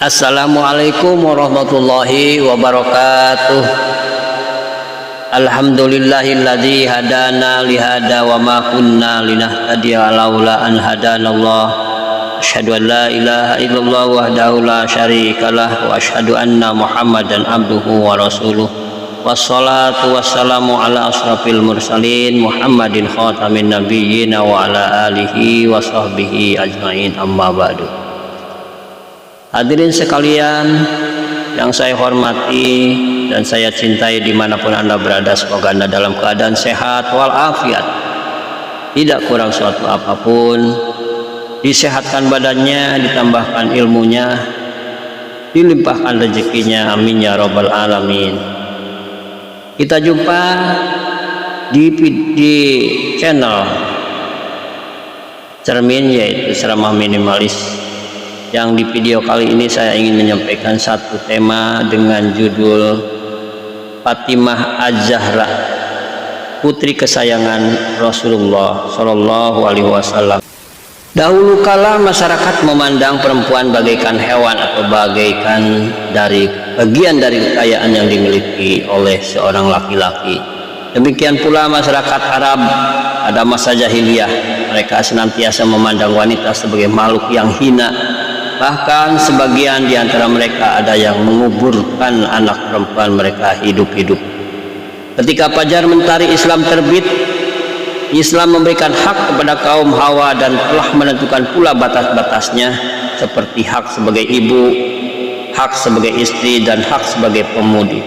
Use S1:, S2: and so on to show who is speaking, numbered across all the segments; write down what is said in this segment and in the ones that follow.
S1: Assalamualaikum warahmatullahi wabarakatuh. Alhamdulillahilladzi hadana lihada wa ma kunna linahtadiya laula an hadanallah. Asyhadu an la ilaha illallah wahdahu la syarikalah wa asyhadu anna Muhammadan abduhu wa rasuluh. Wassalatu wassalamu ala asrafil mursalin Muhammadin khatamin nabiyyin wa ala alihi wa sahbihi ajmain, amma ba'du. Hadirin sekalian yang saya hormati dan saya cintai dimanapun Anda berada, semoga Anda dalam keadaan sehat walafiat, tidak kurang suatu apapun, disehatkan badannya, ditambahkan ilmunya, dilimpahkan rezekinya, amin ya rabbal alamin. Kita jumpa di channel Cermin, yaitu Ceramah Minimalis, yang di video kali ini saya ingin menyampaikan satu tema dengan judul Fatimah Az-Zahra, putri kesayangan Rasulullah Shallallahu Alaihi Wasallam. Dahulu kala masyarakat memandang perempuan bagaikan hewan atau bagaikan bagian dari kekayaan yang dimiliki oleh seorang laki-laki. Demikian pula masyarakat Arab pada masa jahiliyah, mereka senantiasa memandang wanita sebagai makhluk yang hina. Bahkan sebagian di antara mereka ada yang menguburkan anak perempuan mereka hidup-hidup. Ketika fajar mentari Islam terbit, Islam memberikan hak kepada kaum Hawa dan telah menentukan pula batas-batasnya, seperti hak sebagai ibu, hak sebagai istri, dan hak sebagai pemudi.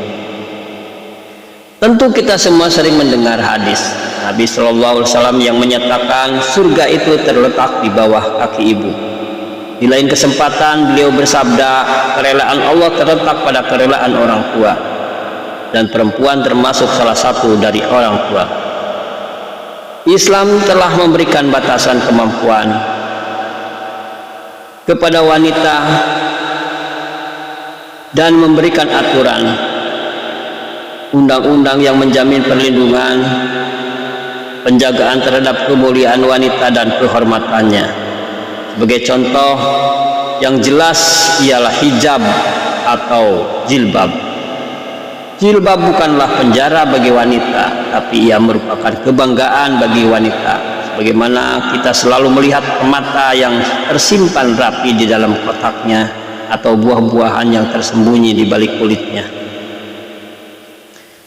S1: Tentu kita semua sering mendengar hadis Nabi Shallallahu Alaihi Wasallam yang menyatakan surga itu terletak di bawah kaki ibu. Di lain kesempatan beliau bersabda, kerelaan Allah terletak pada kerelaan orang tua, dan perempuan termasuk salah satu dari orang tua. Islam telah memberikan batasan kemampuan kepada wanita dan memberikan aturan undang-undang yang menjamin perlindungan, penjagaan terhadap kemuliaan wanita dan kehormatannya. Sebagai contoh yang jelas ialah hijab atau jilbab. Jilbab bukanlah penjara bagi wanita, tapi ia merupakan kebanggaan bagi wanita. Sebagaimana kita selalu melihat permata yang tersimpan rapi di dalam kotaknya, atau buah-buahan yang tersembunyi di balik kulitnya.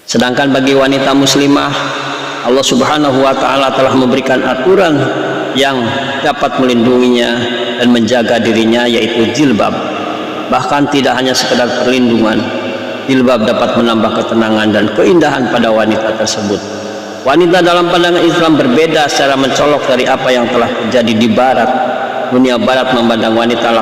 S1: Sedangkan bagi wanita muslimah, Allah Subhanahu wa Ta'ala telah memberikan aturan yang dapat melindunginya dan menjaga dirinya, yaitu jilbab. Bahkan tidak hanya sekedar perlindungan, jilbab dapat menambah ketenangan dan keindahan pada wanita tersebut. Wanita dalam pandangan Islam berbeda secara mencolok dari apa yang telah terjadi di barat. Dunia barat memandang wanita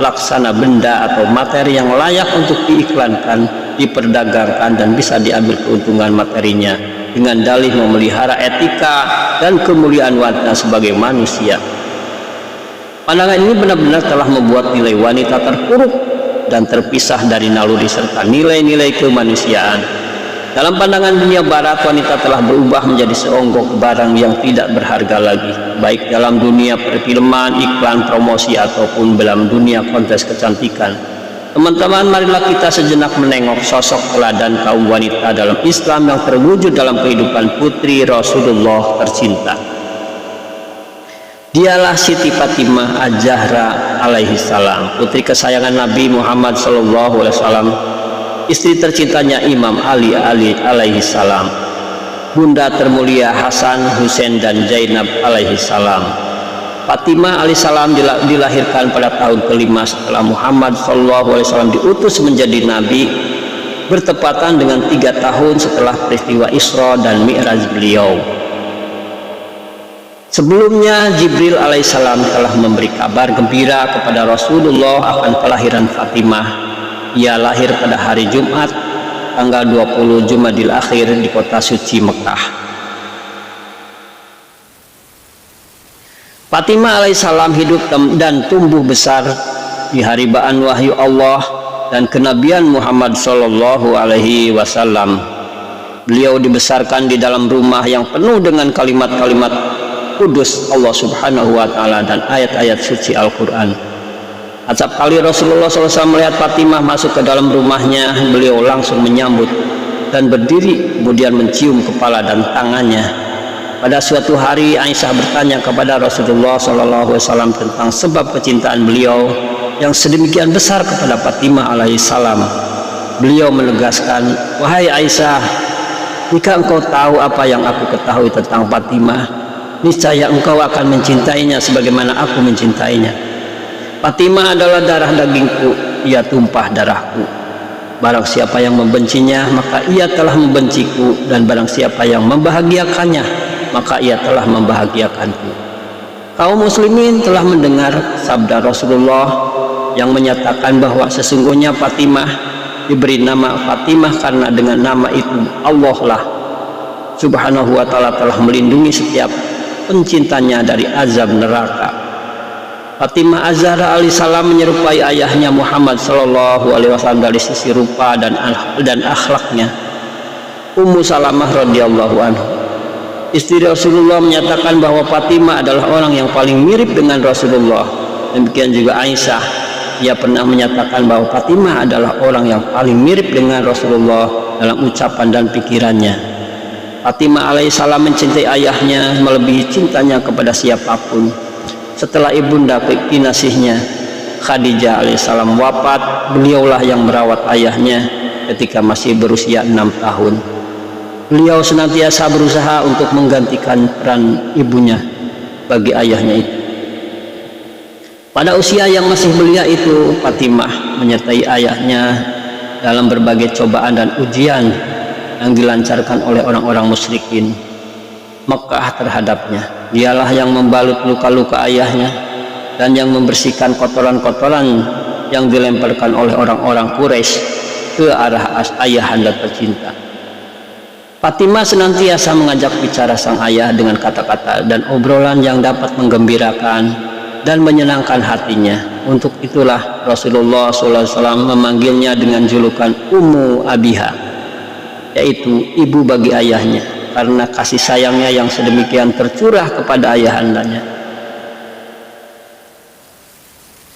S1: laksana benda atau materi yang layak untuk diiklankan, diperdagangkan, dan bisa diambil keuntungan materinya, dengan dalih memelihara etika dan kemuliaan wanita sebagai manusia. Pandangan ini benar-benar telah membuat nilai wanita terpuruk dan terpisah dari naluri serta nilai-nilai kemanusiaan. Dalam pandangan dunia barat, wanita telah berubah menjadi seonggok barang yang tidak berharga lagi, baik dalam dunia perfilman, iklan, promosi, ataupun dalam dunia kontes kecantikan. Teman-teman, marilah kita sejenak menengok sosok teladan kaum wanita dalam Islam yang terwujud dalam kehidupan putri Rasulullah tercinta. Dialah Siti Fatimah Az-Zahra alaihi salam, putri kesayangan Nabi Muhammad sallallahu alaihi wasallam, istri tercintanya Imam Ali alaihi salam, bunda termulia Hasan, Husain, dan Zainab alaihi salam. Fatimah alaihissalam dilahirkan pada tahun kelima setelah Muhammad SAW diutus menjadi nabi, bertepatan dengan 3 tahun setelah peristiwa Isra dan Mi'raj beliau. Sebelumnya Jibril alaihissalam telah memberi kabar gembira kepada Rasulullah akan kelahiran Fatimah. Ia lahir pada hari Jumat tanggal 20 Jumadil Akhir di kota suci Mekah. Fatimah alaihissalam hidup dan tumbuh besar di haribaan wahyu Allah dan kenabian Muhammad sallallahu alaihi wasallam. Beliau dibesarkan di dalam rumah yang penuh dengan kalimat-kalimat kudus Allah Subhanahu wa Ta'ala dan ayat-ayat suci Al-Quran. Acap kali Rasulullah SAW melihat Fatimah masuk ke dalam rumahnya, beliau langsung menyambut dan berdiri, kemudian mencium kepala dan tangannya. Pada suatu hari Aisyah bertanya kepada Rasulullah SAW tentang sebab kecintaan beliau yang sedemikian besar kepada Fatimah alaihissalam. Beliau menegaskan, "Wahai Aisyah, jika engkau tahu apa yang aku ketahui tentang Fatimah, niscaya engkau akan mencintainya sebagaimana aku mencintainya. Fatimah adalah darah dagingku, ia tumpah darahku. Barang siapa yang membencinya, maka ia telah membenciku, dan barang siapa yang membahagiakannya, maka ia telah membahagiakanku." Kaum muslimin telah mendengar sabda Rasulullah yang menyatakan bahwa sesungguhnya Fatimah diberi nama Fatimah karena dengan nama itu Allah lah Subhanahu wa ta'ala telah melindungi setiap pencintanya dari azab neraka. Fatimah Az-Zahra alaihissalam menyerupai ayahnya Muhammad sallallahu alaihi wasallam dari sisi rupa dan akhlaknya. Ummu Salamah radhiyallahu anha, istri Rasulullah, menyatakan bahwa Fatimah adalah orang yang paling mirip dengan Rasulullah. Demikian juga Aisyah, ia pernah menyatakan bahwa Fatimah adalah orang yang paling mirip dengan Rasulullah dalam ucapan dan pikirannya. Fatimah alaihissalam mencintai ayahnya melebihi cintanya kepada siapapun. Setelah ibunda kekasihnya Khadijah alaihissalam wafat, beliaulah yang merawat ayahnya ketika masih berusia 6 tahun. Beliau senantiasa berusaha untuk menggantikan peran ibunya bagi ayahnya itu. Pada usia yang masih belia itu, Fatimah menyertai ayahnya dalam berbagai cobaan dan ujian yang dilancarkan oleh orang-orang musyrikin Mekah terhadapnya. Dialah yang membalut luka-luka ayahnya dan yang membersihkan kotoran-kotoran yang dilemparkan oleh orang-orang Quraisy ke arah ayahanda tercinta. Fatimah senantiasa mengajak bicara sang ayah dengan kata-kata dan obrolan yang dapat menggembirakan dan menyenangkan hatinya. Untuk itulah Rasulullah SAW memanggilnya dengan julukan Ummu Abiha, yaitu ibu bagi ayahnya, karena kasih sayangnya yang sedemikian tercurah kepada ayahandanya.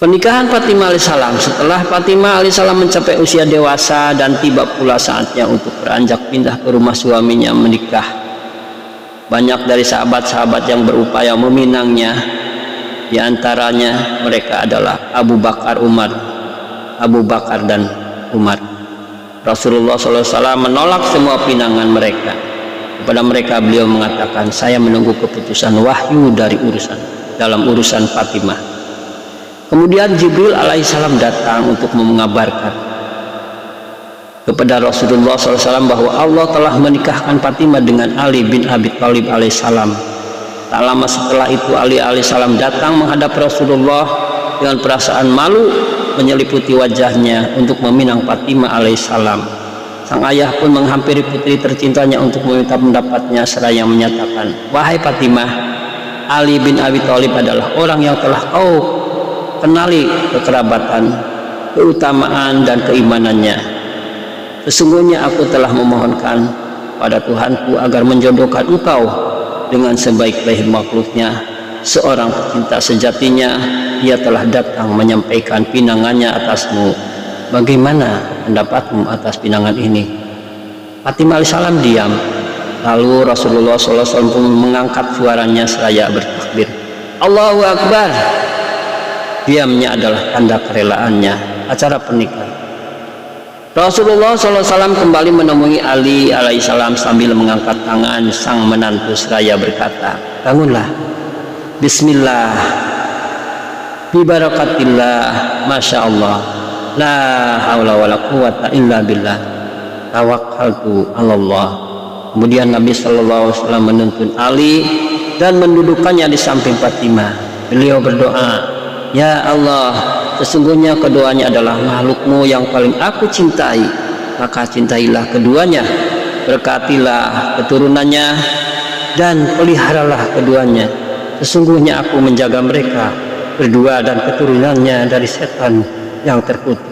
S1: Pernikahan Fatimah alaihissalam. Setelah Fatimah alaihissalam mencapai usia dewasa dan tiba pula saatnya untuk beranjak pindah ke rumah suaminya menikah, banyak dari sahabat-sahabat yang berupaya meminangnya. Di antaranya mereka adalah Abu Bakar dan Umar. Rasulullah SAW menolak semua pinangan mereka. Kepada mereka beliau mengatakan, "Saya menunggu keputusan wahyu dalam urusan Fatimah." Kemudian Jibril alaihissalam datang untuk mengabarkan kepada Rasulullah SAW bahwa Allah telah menikahkan Fatimah dengan Ali bin Abi Thalib alaihissalam. Tak lama setelah itu Ali alaihissalam datang menghadap Rasulullah dengan perasaan malu menyeliputi wajahnya untuk meminang Fatimah alaihissalam. Sang ayah pun menghampiri putri tercintanya untuk meminta pendapatnya seraya menyatakan, "Wahai Fatimah, Ali bin Abi Thalib adalah orang yang telah kau kenali kekerabatan, keutamaan dan keimanannya. Sesungguhnya aku telah memohonkan pada Tuhanku agar menjodohkan engkau dengan sebaik-baik makhluknya, seorang pecinta sejatinya. Ia telah datang menyampaikan pinangannya atasmu. Bagaimana pendapatmu atas pinangan ini?" Fatimah alaihissalam diam. Lalu Rasulullah SAW pun mengangkat suaranya seraya bertakbir, "Allahu Akbar." Diamnya adalah tanda kerelaannya acara pernikahan. Rasulullah SAW kembali menemui Ali alaihissalam sambil mengangkat tangan sang menantu seraya berkata, "Bangunlah. Bismillah, bibarakatillah, Masya Allah, la haula wa la quwata illa billah, tawakkaltu Allah." Kemudian Nabi SAW menuntun Ali dan mendudukkannya di samping Fatimah. Beliau berdoa, "Ya Allah, sesungguhnya keduanya adalah makhlukmu yang paling aku cintai, maka cintailah keduanya, berkatilah keturunannya, dan peliharalah keduanya. Sesungguhnya aku menjaga mereka berdua dan keturunannya dari setan yang terkutuk."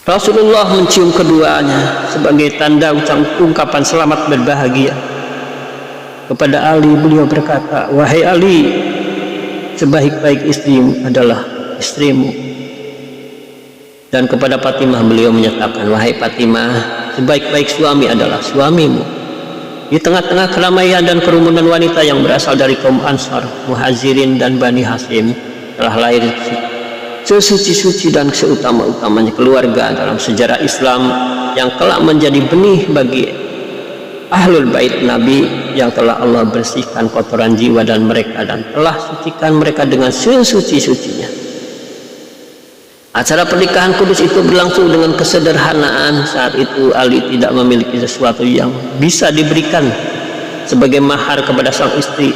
S1: Rasulullah mencium keduanya sebagai tanda ungkapan selamat berbahagia. Kepada Ali beliau berkata, "Wahai Ali, sebaik-baik istrimu adalah istrimu. Dan kepada Fatimah beliau menyatakan, wahai Fatimah, sebaik-baik suami adalah suamimu. Di tengah-tengah keramaian dan kerumunan wanita yang berasal dari kaum Ansar, Muhajirin dan Bani Hasyim telah lahir sesuci-suci dan seutama-utamanya keluarga dalam sejarah Islam yang kelak menjadi benih bagi Ahlul Bait Nabi yang telah Allah bersihkan kotoran jiwa dan mereka dan telah sucikan mereka dengan sesuci-sucinya. Acara pernikahan kudus itu berlangsung dengan kesederhanaan. Saat itu Ali tidak memiliki sesuatu yang bisa diberikan sebagai mahar kepada sang istri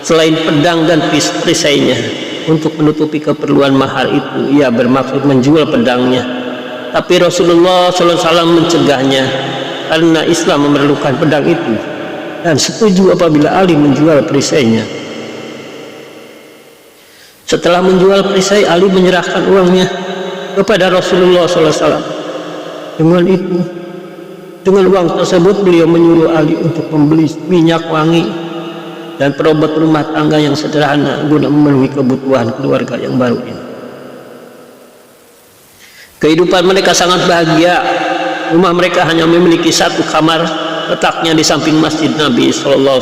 S1: selain pedang dan perisainya. Untuk menutupi keperluan mahar itu, ia bermaksud menjual pedangnya. Tapi Rasulullah SAW mencegahnya karena Islam memerlukan pedang itu dan setuju apabila Ali menjual perisainya. Setelah menjual perisai, Ali menyerahkan uangnya kepada Rasulullah SAW. Dengan uang tersebut beliau menyuruh Ali untuk membeli minyak wangi dan perabot rumah tangga yang sederhana guna memenuhi kebutuhan keluarga yang baru ini. Kehidupan mereka sangat bahagia. Rumah mereka hanya memiliki satu kamar, letaknya di samping masjid Nabi SAW.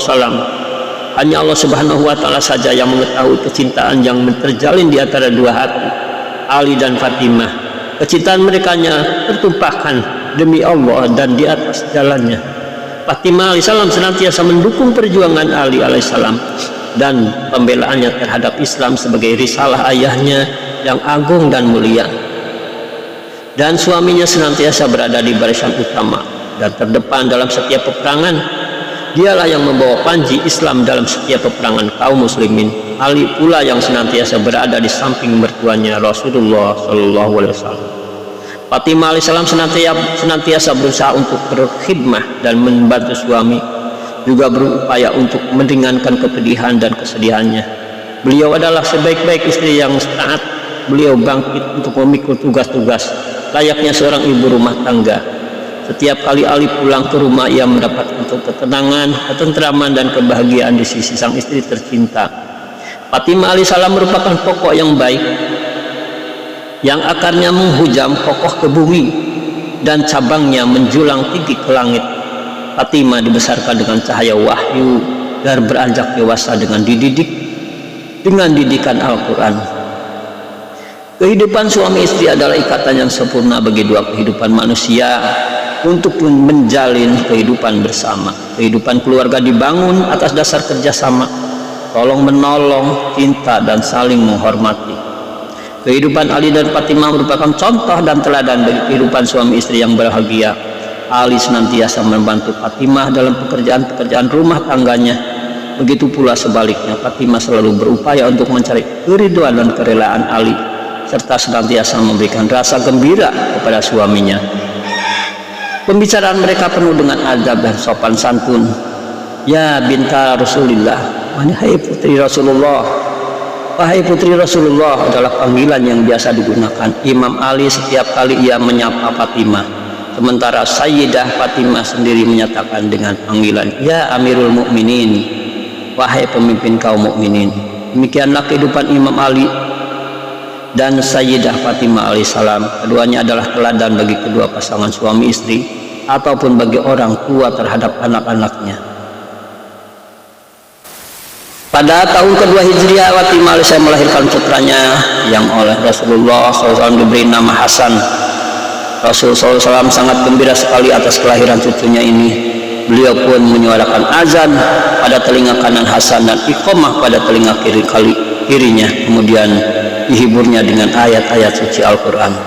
S1: Hanya Allah Subhanahu wa Ta'ala saja yang mengetahui kecintaan yang terjalin di antara dua hati, Ali dan Fatimah. Kecintaan mereka tertumpahkan demi Allah dan di atas jalannya. Fatimah alaihissalam senantiasa mendukung perjuangan Ali alaihissalam dan pembelaannya terhadap Islam sebagai risalah ayahnya yang agung dan mulia. Dan suaminya senantiasa berada di barisan utama dan terdepan dalam setiap peperangan. Dialah yang membawa panji Islam dalam setiap peperangan kaum muslimin. Ali pula yang senantiasa berada di samping mertuanya Rasulullah SAW. Fatimah alaihissalam senantiasa berusaha untuk berkhidmah dan membantu suami, juga berupaya untuk meringankan kepedihan dan kesedihannya. Beliau adalah sebaik-baik istri yang taat. Beliau bangkit untuk memikul tugas-tugas layaknya seorang ibu rumah tangga. Setiap kali Ali pulang ke rumah, ia mendapatkan ketenangan, ketentraman, dan kebahagiaan di sisi sang istri tercinta. Fatimah alaihissalam merupakan pokok yang baik, yang akarnya menghujam kokoh ke bumi dan cabangnya menjulang tinggi ke langit. Fatimah dibesarkan dengan cahaya wahyu dan beranjak dewasa dengan didikan Al-Quran. Kehidupan suami istri adalah ikatan yang sempurna bagi dua kehidupan manusia untuk menjalin kehidupan bersama. Kehidupan keluarga dibangun atas dasar kerjasama, tolong menolong, cinta, dan saling menghormati. Kehidupan Ali dan Fatimah merupakan contoh dan teladan bagi kehidupan suami istri yang bahagia. Ali senantiasa membantu Fatimah dalam pekerjaan-pekerjaan rumah tangganya. Begitu pula sebaliknya, Fatimah selalu berupaya untuk mencari keridhaan dan kerelaan Ali, serta senantiasa memberikan rasa gembira kepada suaminya. Pembicaraan mereka penuh dengan adab dan sopan santun. Ya binta Rasulullah, wahai putri Rasulullah. Wahai putri Rasulullah adalah panggilan yang biasa digunakan Imam Ali setiap kali ia menyapa Fatimah. Sementara Sayyidah Fatimah sendiri menyatakan dengan panggilan Ya Amirul Mukminin, wahai pemimpin kaum mukminin. Demikianlah kehidupan Imam Ali dan Sayyidah Fatimah alaihissalam. Keduanya adalah teladan bagi kedua pasangan suami istri ataupun bagi orang tua terhadap anak-anaknya. Pada tahun kedua Hijriah, Fatimah alaihissalam melahirkan putranya yang oleh Rasulullah SAW diberi nama Hasan. Rasulullah SAW sangat gembira sekali atas kelahiran cucunya ini. Beliau pun menyuarakan azan pada telinga kanan Hasan dan iqamah pada telinga kirinya. Kemudian dihiburnya dengan ayat-ayat suci Al-Quran.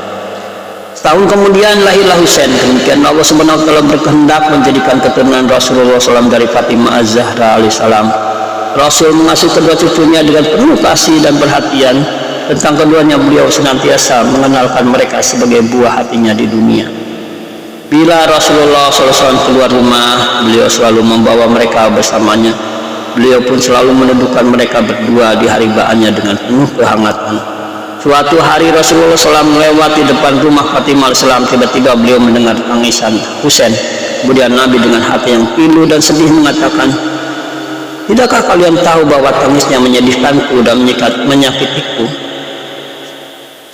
S1: Setahun kemudian lahirlah Husain. Demikian Allah Subhanahu wa Ta'ala berkehendak menjadikan keturunan Rasulullah SAW dari Fatimah Az-Zahra alaihissalam. Rasul mengasuh kedua cucunya dengan penuh kasih dan perhatian. Tentang keduanya beliau senantiasa mengenalkan mereka sebagai buah hatinya di dunia. Bila Rasulullah SAW keluar rumah, beliau selalu membawa mereka bersamanya. Beliau pun selalu menundukkan mereka berdua di haribaannya dengan penuh kehangatan. Suatu hari Rasulullah SAW melewati depan rumah Fatimah alaihissalam. Tiba-tiba beliau mendengar tangisan Husain. Kemudian Nabi dengan hati yang pilu dan sedih mengatakan, Tidakkah kalian tahu bahwa tangisnya menyedihkanku dan menyakitiku?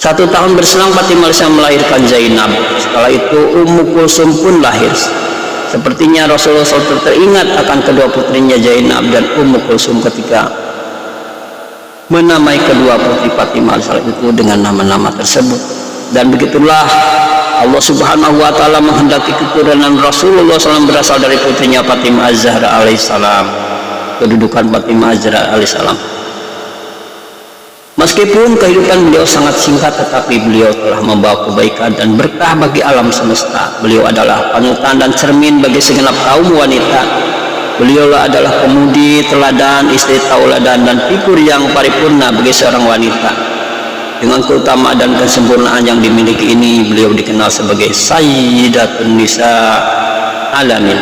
S1: 1 tahun berselang Fatimah alaihissalam melahirkan Zainab. Setelah itu Ummu Kulsum pun lahir. Sepertinya Rasulullah SAW teringat akan kedua putrinya Zainab dan Ummu Kulsum ketika menamai kedua putri Fatimah alaihissalam itu dengan nama-nama tersebut. Dan begitulah Allah Subhanahu wa Ta'ala menghendaki keturunan Rasulullah SAW berasal dari putrinya Fatimah Az-Zahra alaihissalam. Kedudukan Fatimah Az-Zahra alaihissalam, meskipun kehidupan beliau sangat singkat, tetapi beliau telah membawa kebaikan dan berkah bagi alam semesta. Beliau adalah panutan dan cermin bagi segenap kaum wanita. Beliau adalah pemudi teladan, istri tauladan, dan figur yang paripurna bagi seorang wanita. Dengan keutamaan dan kesempurnaan yang dimiliki ini, beliau dikenal sebagai Sayyidatun Nisa Alamin,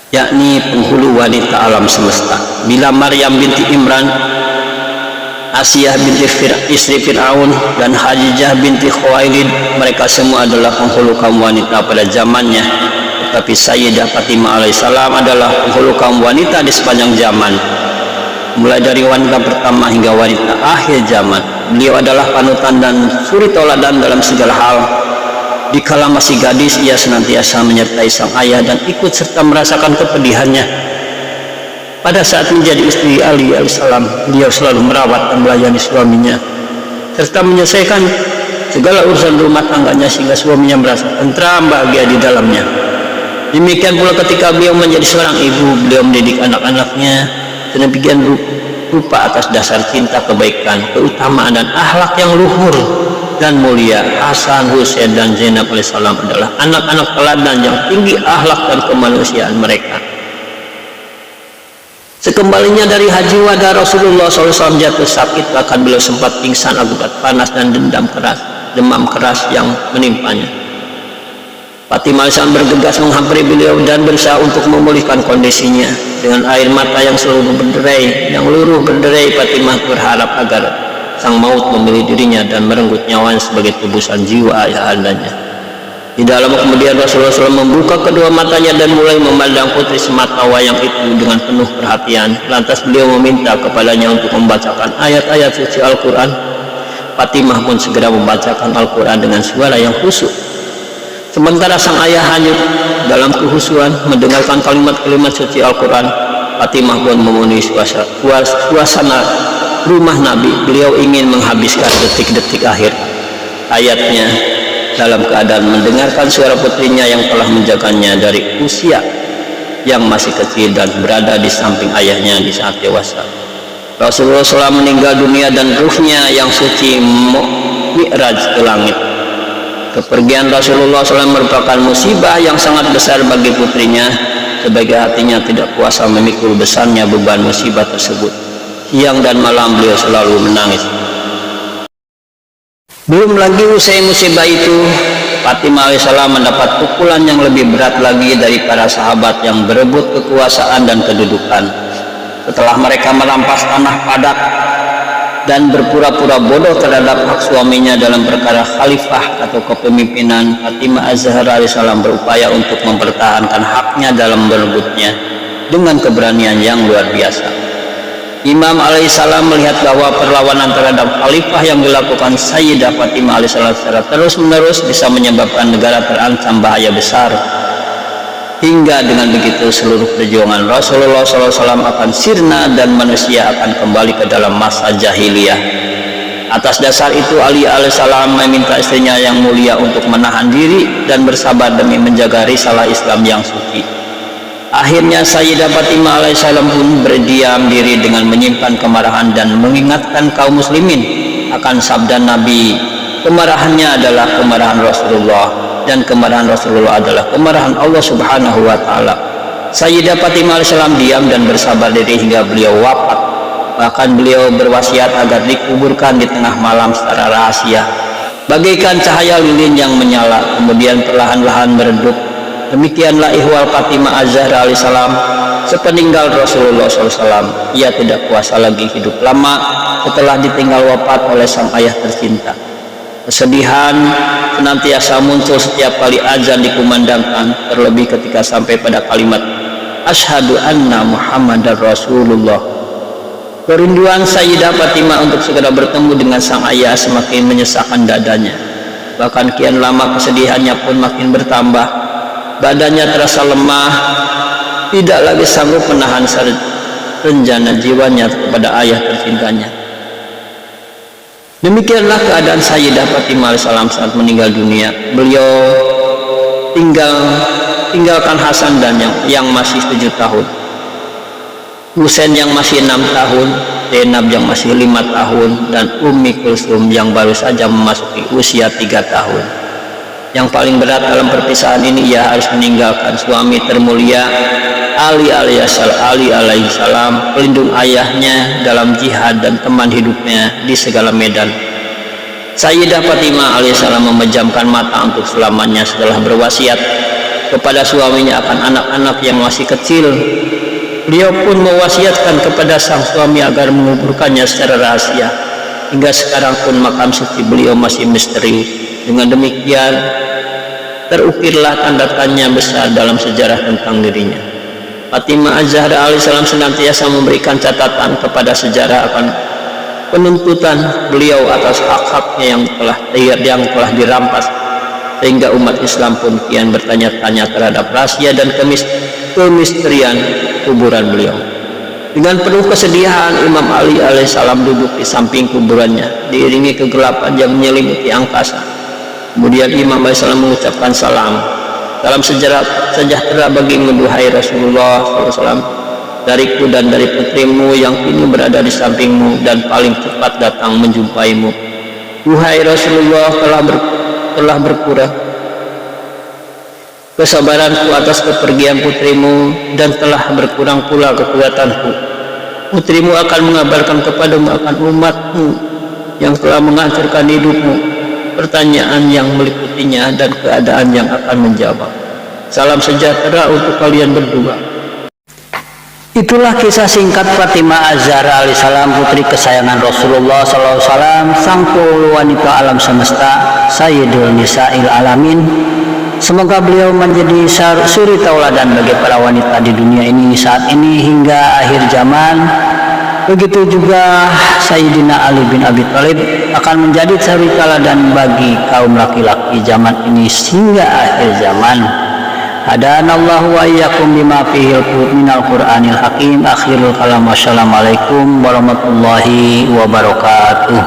S1: yakni penghulu wanita alam semesta. Bila Maryam binti Imran, Asiyah binti istri Fir'aun, dan Khadijah binti Khuwailid, mereka semua adalah penghulu kaum wanita pada zamannya. Tetapi Sayyidah Fatimah alaihissalam adalah penghulu kaum wanita di sepanjang zaman, mulai dari wanita pertama hingga wanita akhir zaman. Beliau adalah panutan dan suri toladan dalam segala hal. Dikala masih gadis, ia senantiasa menyertai sang ayah dan ikut serta merasakan kepedihannya. Pada saat menjadi istri Ali alaihissalam, beliau selalu merawat dan melayani suaminya serta menyelesaikan segala urusan rumah tangganya sehingga suaminya merasa tentram bahagia di dalamnya. Demikian pula ketika beliau menjadi seorang ibu, beliau mendidik anak-anaknya sedemikian rupa atas dasar cinta, kebaikan, keutamaan dan akhlak yang luhur dan mulia. Hasan, Husain, dan Zainab alaihissalam adalah anak-anak teladan yang tinggi akhlak dan kemanusiaan mereka. Sekembalinya dari haji wada, Rasulullah SAW jatuh sakit, bahkan beliau sempat pingsan akibat panas dan demam keras yang menimpanya. Fatimah alaihissalam bergegas menghampiri beliau dan berusaha untuk memulihkan kondisinya. Dengan air mata yang selalu berderai, yang luruh berderai, Fatimah berharap agar sang maut memilih dirinya dan merenggut nyawanya sebagai tebusan jiwa ayahandanya. Di dalam kemudian Rasulullah SAW membuka kedua matanya dan mulai memandang putri semata wayang itu dengan penuh perhatian. Lantas beliau meminta kepadanya untuk membacakan ayat-ayat suci Al-Quran. Fatimah pun segera membacakan Al-Quran dengan suara yang khusyuk. Sementara sang ayah hanyut dalam kehusuan mendengarkan kalimat-kalimat suci Al-Quran, Fatimah pun memenuhi suasana rumah Nabi. Beliau ingin menghabiskan detik-detik akhir hayatnya dalam keadaan mendengarkan suara putrinya yang telah menjaganya dari usia yang masih kecil dan berada di samping ayahnya di saat dewasa. Rasulullah SAW meninggal dunia dan ruhnya yang suci mi'raj ke langit. Kepergian Rasulullah SAW merupakan musibah yang sangat besar bagi putrinya, sebagai hatinya tidak kuasa memikul besarnya beban musibah tersebut. Siang dan malam beliau selalu menangis. Belum lagi usai musibah itu, Fatimah alaihissalam mendapat pukulan yang lebih berat lagi dari para sahabat yang berebut kekuasaan dan kedudukan. Setelah mereka merampas tanah padat dan berpura-pura bodoh terhadap hak suaminya dalam perkara khalifah atau kepemimpinan, Fatimah Az-Zahra alaihissalam berupaya untuk mempertahankan haknya dalam berebutnya dengan keberanian yang luar biasa. Imam alaihissalam melihat bahwa perlawanan terhadap khalifah yang dilakukan Sayyidah Fatimah alaihissalam secara terus-menerus bisa menyebabkan negara terancam bahaya besar. Hingga dengan begitu seluruh perjuangan Rasulullah SAW akan sirna dan manusia akan kembali ke dalam masa jahiliyah. Atas dasar itu Ali alaihissalam meminta istrinya yang mulia untuk menahan diri dan bersabar demi menjaga risalah Islam yang suci. Akhirnya Sayyidah Fatimah alaihissalam pun berdiam diri dengan menyimpan kemarahan dan mengingatkan kaum muslimin akan sabda Nabi. Kemarahannya adalah kemarahan Rasulullah dan kemarahan Rasulullah adalah kemarahan Allah Subhanahu wa Ta'ala. Sayyidah Fatimah alaihissalam diam dan bersabar diri hingga beliau wafat. Bahkan beliau berwasiat agar dikuburkan di tengah malam secara rahasia, bagaikan cahaya lilin yang menyala kemudian perlahan-lahan meredup. Demikianlah ihwal Fatimah Az-Zahra alaihissalam sepeninggal Rasulullah SAW. Ia tidak kuasa lagi hidup lama setelah ditinggal wafat oleh sang ayah tercinta. Kesedihan senantiasa muncul setiap kali azan dikumandangkan, terlebih ketika sampai pada kalimat asyhadu anna Muhammadar Rasulullah. Kerinduan Sayyidah Fatimah untuk segera bertemu dengan sang ayah semakin menyesakkan dadanya. Bahkan kian lama kesedihannya pun makin bertambah. Badannya terasa lemah, tidak lagi sanggup menahan renjana jiwanya kepada ayah tercintanya. Demikianlah keadaan Sayyidah Fatimah alaihissalam saat meninggal dunia. Beliau tinggalkan Hasan dan yang masih 7 tahun, Husain yang masih 6 tahun, Zainab yang masih 5 tahun, dan Ummi Kulsum yang baru saja memasuki usia 3 tahun. Yang paling berat dalam perpisahan ini ia harus meninggalkan suami termulia Ali alaihissalam, pelindung ayahnya dalam jihad dan teman hidupnya di segala medan. Sayyidah Fatimah alaihissalam memejamkan mata untuk selamanya setelah berwasiat kepada suaminya akan anak-anak yang masih kecil. Beliau pun mewasiatkan kepada sang suami agar menguburkannya secara rahasia. Hingga sekarang pun makam suci beliau masih misterius. Dengan demikian terukirlah tanda tanya besar dalam sejarah tentang dirinya. Fatimah Az-Zahra alaihissalam senantiasa memberikan catatan kepada sejarah akan penuntutan beliau atas hak-haknya yang telah dirampas, sehingga umat Islam pun kian bertanya-tanya terhadap rahasia dan kemisterian kuburan beliau. Dengan penuh kesedihan, Imam Ali alaihissalam duduk di samping kuburannya, diiringi kegelapan yang menyelimuti angkasa. Kemudian Imam alaihissalam mengucapkan salam sejahtera bagimu duhai Rasulullah SAW, dariku dan dari putrimu yang kini berada di sampingmu dan paling cepat datang menjumpaimu. Duhai Rasulullah, telah berkurang kesabaranku atas kepergian putrimu dan telah berkurang pula kekuatanku. Putrimu akan mengabarkan kepadamu akan umatmu yang telah menghancurkan hidupmu, pertanyaan yang meliputinya dan keadaan yang akan menjawab. Salam sejahtera untuk kalian berdua. Itulah kisah singkat Fatimah Az-Zahra alaihissalam, putri kesayangan Rasulullah SAW, sang penghulu wanita alam semesta, Sayyidul Nisa'il Alamin. Semoga beliau menjadi suri tauladan bagi para wanita di dunia ini saat ini hingga akhir zaman. Begitu juga Sayyidina Ali bin Abi Thalib akan menjadi suri tauladan bagi kaum laki-laki zaman ini hingga akhir zaman. Hadanallahu wa iyyakum bima fihi minal Qur'anil Hakim. Akhirul kalam. Wassalamualaikum warahmatullahi wabarakatuh.